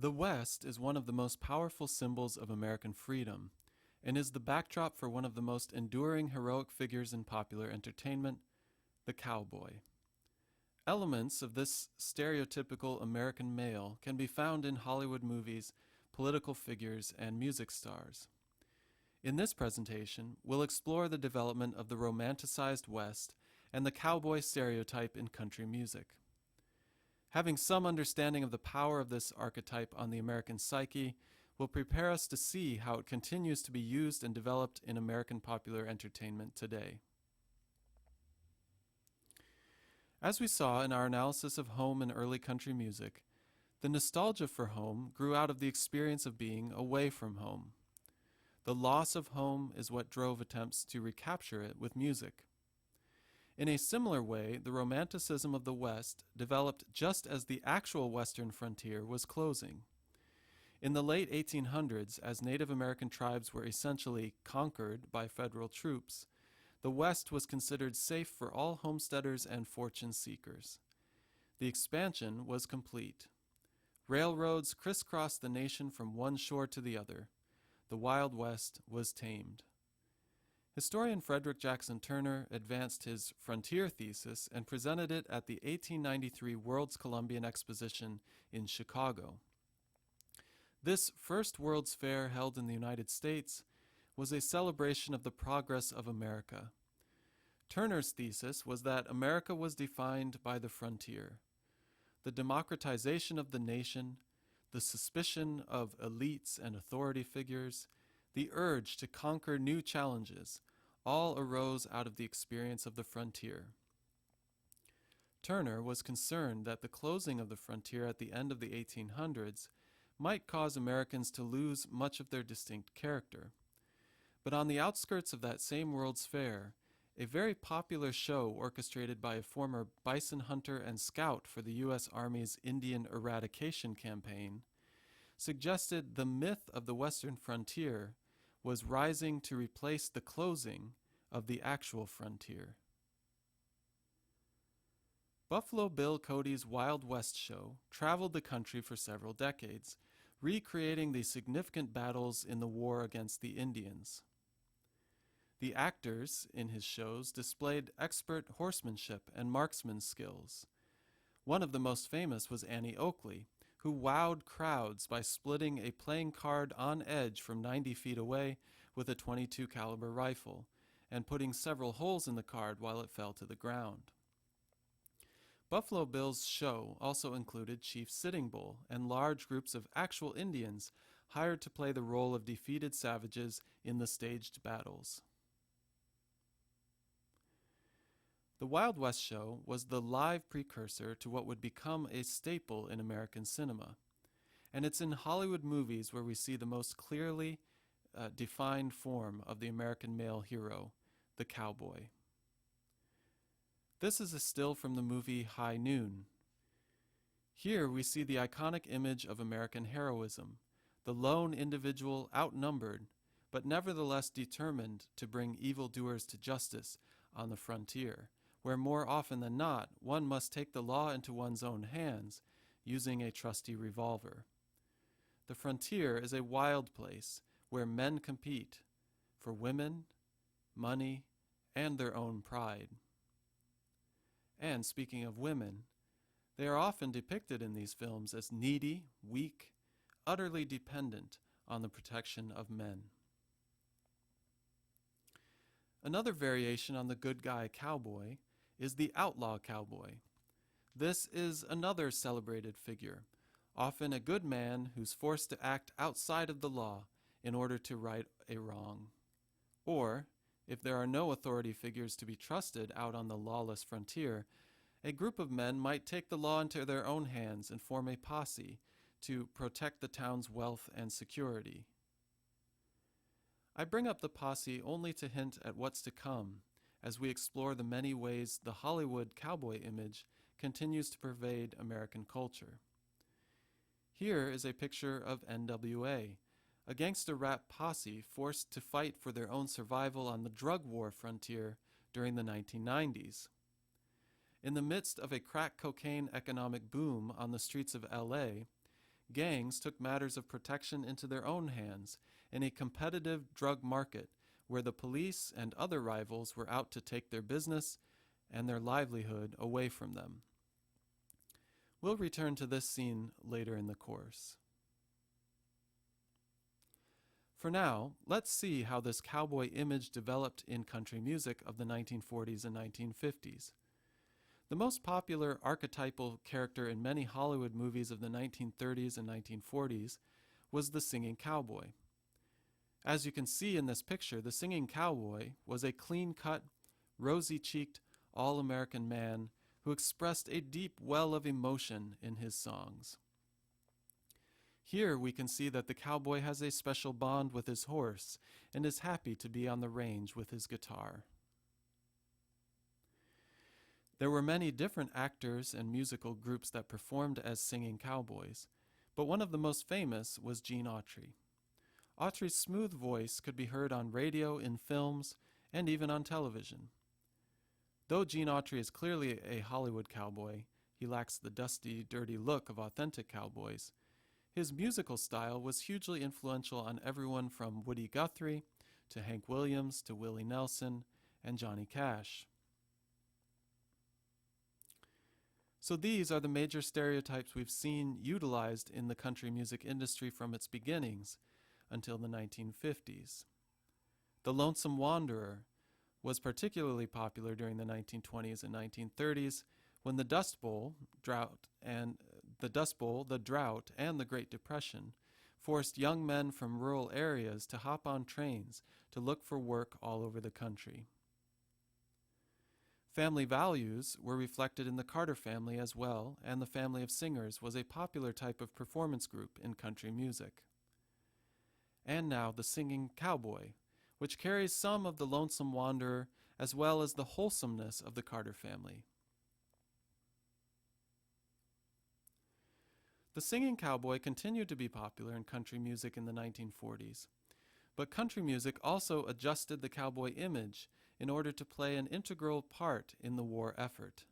The West is one of the most powerful symbols of American freedom and is the backdrop for one of the most enduring heroic figures in popular entertainment, the cowboy. Elements of this stereotypical American male can be found in Hollywood movies, political figures, and music stars. In this presentation, we'll explore the development of the romanticized West and the cowboy stereotype in country music. Having some understanding of the power of this archetype on the American psyche will prepare us to see how it continues to be used and developed in American popular entertainment today. As we saw in our analysis of home and early country music, the nostalgia for home grew out of the experience of being away from home. The loss of home is what drove attempts to recapture it with music. In a similar way, the Romanticism of the West developed just as the actual Western frontier was closing. In the late 1800s, as Native American tribes were essentially conquered by federal troops, the West was considered safe for all homesteaders and fortune seekers. The expansion was complete. Railroads crisscrossed the nation from one shore to the other. The Wild West was tamed. Historian Frederick Jackson Turner advanced his frontier thesis and presented it at the 1893 World's Columbian Exposition in Chicago. This first World's Fair held in the United States was a celebration of the progress of America. Turner's thesis was that America was defined by the frontier. The democratization of the nation, the suspicion of elites and authority figures, the urge to conquer new challenges, all arose out of the experience of the frontier. Turner was concerned that the closing of the frontier at the end of the 1800s might cause Americans to lose much of their distinct character. But on the outskirts of that same World's Fair, a very popular show orchestrated by a former bison hunter and scout for the U.S. Army's Indian Eradication Campaign suggested the myth of the Western frontier was rising to replace the closing of the actual frontier. Buffalo Bill Cody's Wild West show traveled the country for several decades, recreating the significant battles in the war against the Indians. The actors in his shows displayed expert horsemanship and marksman skills. One of the most famous was Annie Oakley, who wowed crowds by splitting a playing card on edge from 90 feet away with a .22 caliber rifle and putting several holes in the card while it fell to the ground. Buffalo Bill's show also included Chief Sitting Bull and large groups of actual Indians hired to play the role of defeated savages in the staged battles. The Wild West show was the live precursor to what would become a staple in American cinema, and it's in Hollywood movies where we see the most clearly defined form of the American male hero, the cowboy. This is a still from the movie High Noon. Here we see the iconic image of American heroism, the lone individual outnumbered, but nevertheless determined to bring evildoers to justice on the frontier, where more often than not, one must take the law into one's own hands, using a trusty revolver. The frontier is a wild place where men compete for women, money, and their own pride. And speaking of women, they are often depicted in these films as needy, weak, utterly dependent on the protection of men. Another variation on the good guy cowboy is the outlaw cowboy. This is another celebrated figure, often a good man who's forced to act outside of the law in order to right a wrong. Or, if there are no authority figures to be trusted out on the lawless frontier, a group of men might take the law into their own hands and form a posse to protect the town's wealth and security. I bring up the posse only to hint at what's to come as we explore the many ways the Hollywood cowboy image continues to pervade American culture. Here is a picture of NWA, a gangster rap posse forced to fight for their own survival on the drug war frontier during the 1990s. In the midst of a crack cocaine economic boom on the streets of LA, Gangs took matters of protection into their own hands in a competitive drug market where the police and other rivals were out to take their business and their livelihood away from them. We'll return to this scene later in the course. For now, let's see how this cowboy image developed in country music of the 1940s and 1950s. The most popular archetypal character in many Hollywood movies of the 1930s and 1940s was the singing cowboy. As you can see in this picture, the singing cowboy was a clean-cut, rosy-cheeked, all-American man who expressed a deep well of emotion in his songs. Here we can see that the cowboy has a special bond with his horse and is happy to be on the range with his guitar. There were many different actors and musical groups that performed as singing cowboys, but one of the most famous was Gene Autry. Autry's smooth voice could be heard on radio, in films, and even on television. Though Gene Autry is clearly a Hollywood cowboy, he lacks the dusty, dirty look of authentic cowboys. His musical style was hugely influential on everyone from Woody Guthrie to Hank Williams to Willie Nelson and Johnny Cash. So these are the major stereotypes we've seen utilized in the country music industry from its beginnings until the 1950s. The Lonesome Wanderer was particularly popular during the 1920s and 1930s when the Dust Bowl, the drought, and the Great Depression forced young men from rural areas to hop on trains to look for work all over the country. Family values were reflected in the Carter family as well, and the family of singers was a popular type of performance group in country music. And now the singing cowboy, which carries some of the Lonesome Wanderer as well as the wholesomeness of the Carter family. The singing cowboy continued to be popular in country music in the 1940s, but country music also adjusted the cowboy image in order to play an integral part in the war effort.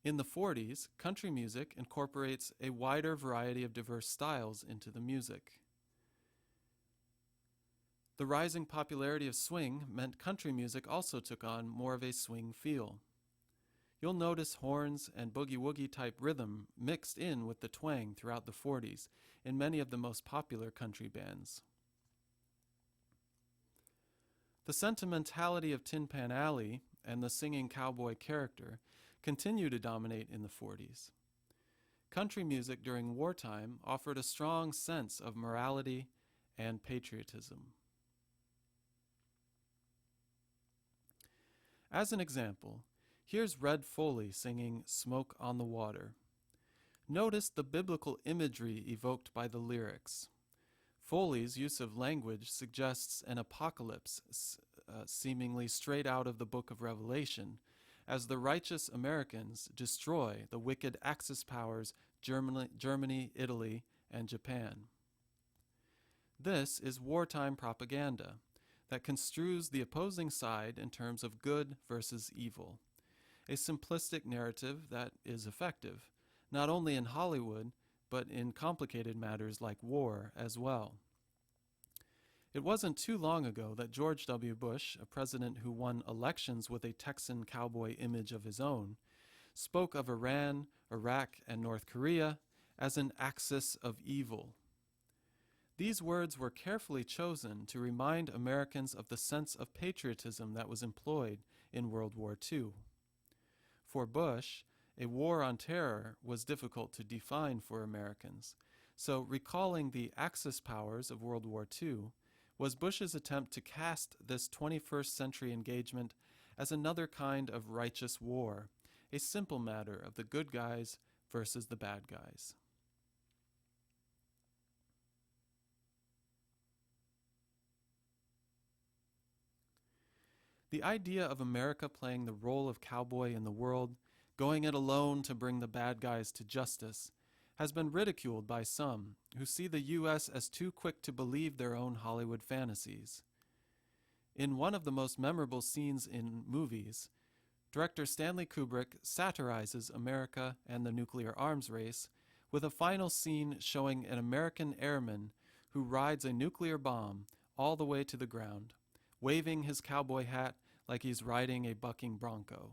In the 40s, country music incorporates a wider variety of diverse styles into the music. The rising popularity of swing meant country music also took on more of a swing feel. You'll notice horns and boogie-woogie type rhythm mixed in with the twang throughout the 40s in many of the most popular country bands. The sentimentality of Tin Pan Alley and the singing cowboy character continue to dominate in the 40s. Country music during wartime offered a strong sense of morality and patriotism. As an example, here's Red Foley singing "Smoke on the Water." Notice the biblical imagery evoked by the lyrics. Foley's use of language suggests an apocalypse seemingly straight out of the book of Revelation, as the righteous Americans destroy the wicked Axis powers Germany, Italy, and Japan. This is wartime propaganda that construes the opposing side in terms of good versus evil, a simplistic narrative that is effective, not only in Hollywood, but in complicated matters like war as well. It wasn't too long ago that George W. Bush, a president who won elections with a Texan cowboy image of his own, spoke of Iran, Iraq, and North Korea as an axis of evil. These words were carefully chosen to remind Americans of the sense of patriotism that was employed in World War II. For Bush, a war on terror was difficult to define for Americans, so recalling the Axis powers of World War II was Bush's attempt to cast this 21st century engagement as another kind of righteous war, a simple matter of the good guys versus the bad guys. The idea of America playing the role of cowboy in the world, going it alone to bring the bad guys to justice, has been ridiculed by some who see the U.S. as too quick to believe their own Hollywood fantasies. In one of the most memorable scenes in movies, director Stanley Kubrick satirizes America and the nuclear arms race with a final scene showing an American airman who rides a nuclear bomb all the way to the ground, waving his cowboy hat like he's riding a bucking bronco.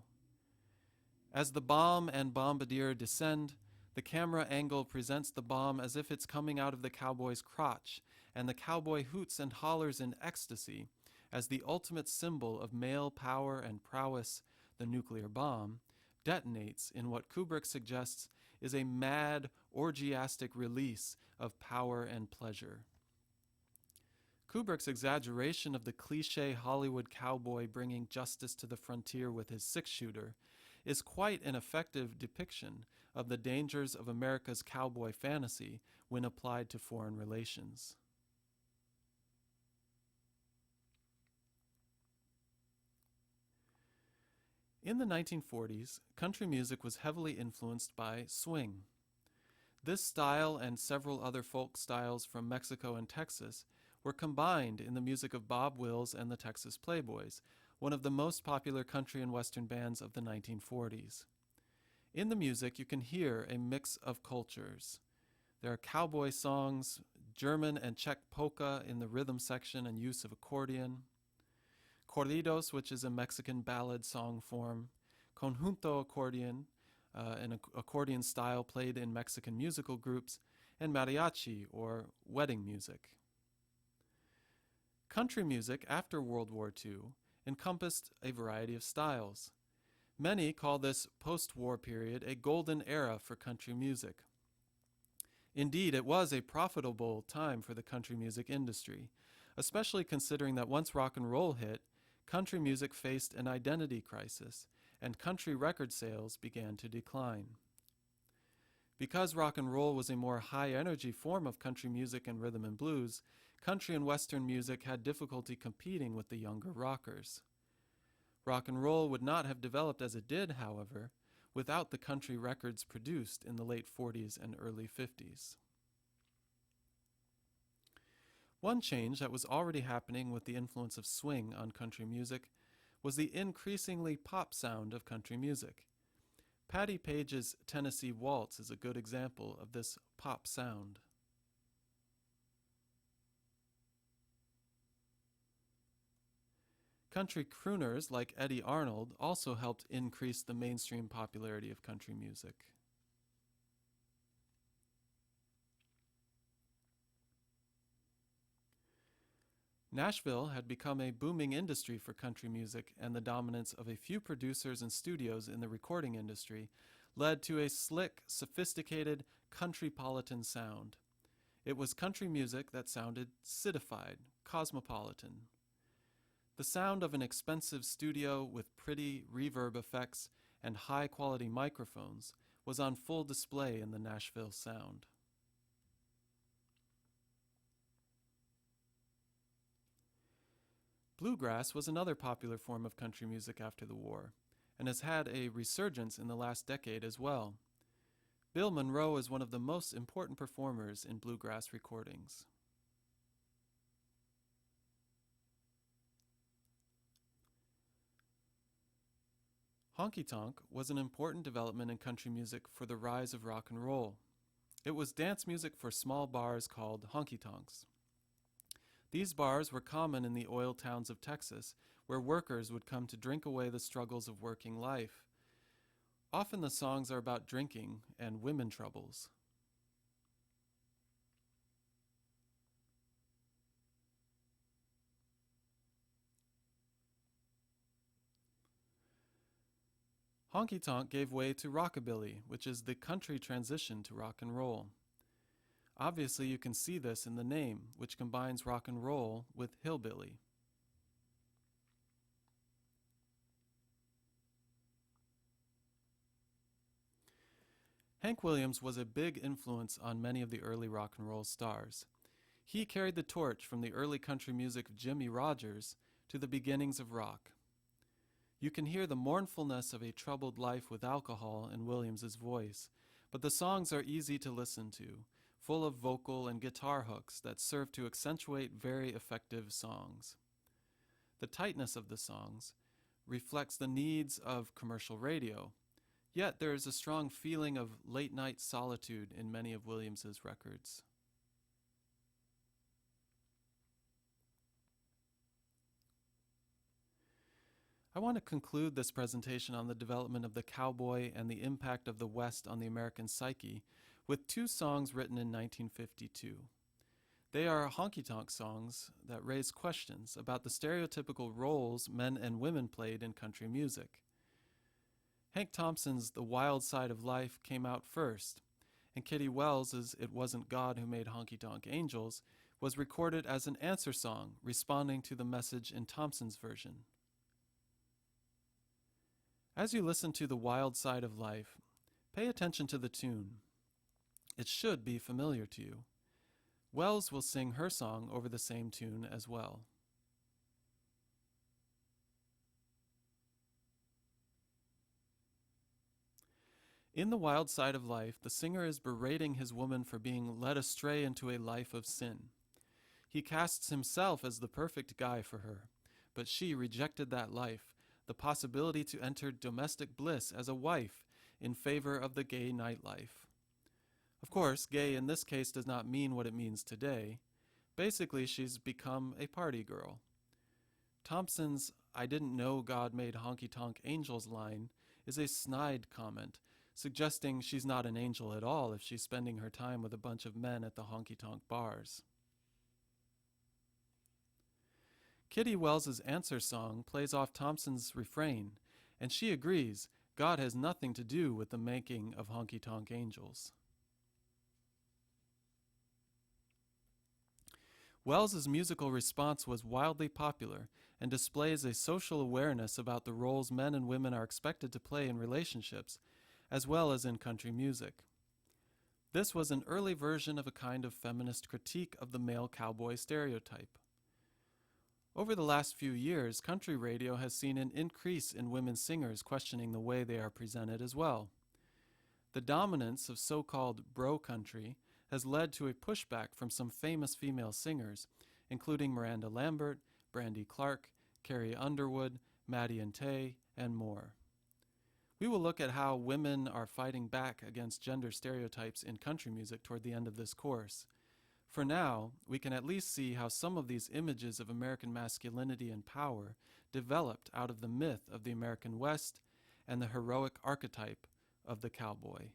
As the bomb and bombardier descend, the camera angle presents the bomb as if it's coming out of the cowboy's crotch, and the cowboy hoots and hollers in ecstasy as the ultimate symbol of male power and prowess, the nuclear bomb, detonates in what Kubrick suggests is a mad, orgiastic release of power and pleasure. Kubrick's exaggeration of the cliché Hollywood cowboy bringing justice to the frontier with his six-shooter is quite an effective depiction of the dangers of America's cowboy fantasy when applied to foreign relations. In the 1940s, country music was heavily influenced by swing. This style and several other folk styles from Mexico and Texas were combined in the music of Bob Wills and the Texas Playboys, one of the most popular country and western bands of the 1940s. In the music, you can hear a mix of cultures. There are cowboy songs, German and Czech polka in the rhythm section and use of accordion, corridos, which is a Mexican ballad song form, conjunto accordion, an accordion style played in Mexican musical groups, and mariachi, or wedding music. Country music after World War II encompassed a variety of styles. Many call this post-war period a golden era for country music. Indeed, it was a profitable time for the country music industry, especially considering that once rock and roll hit, country music faced an identity crisis, and country record sales began to decline. Because rock and roll was a more high-energy form of country music and rhythm and blues, country and western music had difficulty competing with the younger rockers. Rock and roll would not have developed as it did, however, without the country records produced in the late 40s and early 50s. One change that was already happening with the influence of swing on country music was the increasingly pop sound of country music. Patti Page's Tennessee Waltz is a good example of this pop sound. Country crooners like Eddie Arnold also helped increase the mainstream popularity of country music. Nashville had become a booming industry for country music, and the dominance of a few producers and studios in the recording industry led to a slick, sophisticated, countrypolitan sound. It was country music that sounded citified, cosmopolitan. The sound of an expensive studio with pretty reverb effects and high-quality microphones was on full display in the Nashville sound. Bluegrass was another popular form of country music after the war, and has had a resurgence in the last decade as well. Bill Monroe is one of the most important performers in bluegrass recordings. Honky-tonk was an important development in country music for the rise of rock and roll. It was dance music for small bars called honky-tonks. These bars were common in the oil towns of Texas, where workers would come to drink away the struggles of working life. Often the songs are about drinking and women troubles. Honky-tonk gave way to rockabilly, which is the country transition to rock and roll. Obviously, you can see this in the name, which combines rock and roll with hillbilly. Hank Williams was a big influence on many of the early rock and roll stars. He carried the torch from the early country music of Jimmie Rodgers to the beginnings of rock. You can hear the mournfulness of a troubled life with alcohol in Williams's voice, but the songs are easy to listen to, full of vocal and guitar hooks that serve to accentuate very effective songs. The tightness of the songs reflects the needs of commercial radio. Yet there is a strong feeling of late night solitude in many of Williams's records. I want to conclude this presentation on the development of the cowboy and the impact of the West on the American psyche with two songs written in 1952. They are honky-tonk songs that raise questions about the stereotypical roles men and women played in country music. Hank Thompson's The Wild Side of Life came out first, and Kitty Wells's It Wasn't God Who Made Honky-Tonk Angels was recorded as an answer song responding to the message in Thompson's version. As you listen to The Wild Side of Life, pay attention to the tune. It should be familiar to you. Wells will sing her song over the same tune as well. In The Wild Side of Life, the singer is berating his woman for being led astray into a life of sin. He casts himself as the perfect guy for her, but she rejected that life, the possibility to enter domestic bliss as a wife in favor of the gay nightlife. Of course, gay in this case does not mean what it means today. Basically, she's become a party girl. Thompson's "I didn't know God made honky-tonk angels" line is a snide comment, suggesting she's not an angel at all if she's spending her time with a bunch of men at the honky-tonk bars. Kitty Wells's answer song plays off Thompson's refrain, and she agrees God has nothing to do with the making of honky-tonk angels. Wells's musical response was wildly popular and displays a social awareness about the roles men and women are expected to play in relationships, as well as in country music. This was an early version of a kind of feminist critique of the male cowboy stereotype. Over the last few years, country radio has seen an increase in women singers questioning the way they are presented as well. The dominance of so-called bro country has led to a pushback from some famous female singers, including Miranda Lambert, Brandy Clark, Carrie Underwood, Maddie and Tay, and more. We will look at how women are fighting back against gender stereotypes in country music toward the end of this course. For now, we can at least see how some of these images of American masculinity and power developed out of the myth of the American West and the heroic archetype of the cowboy.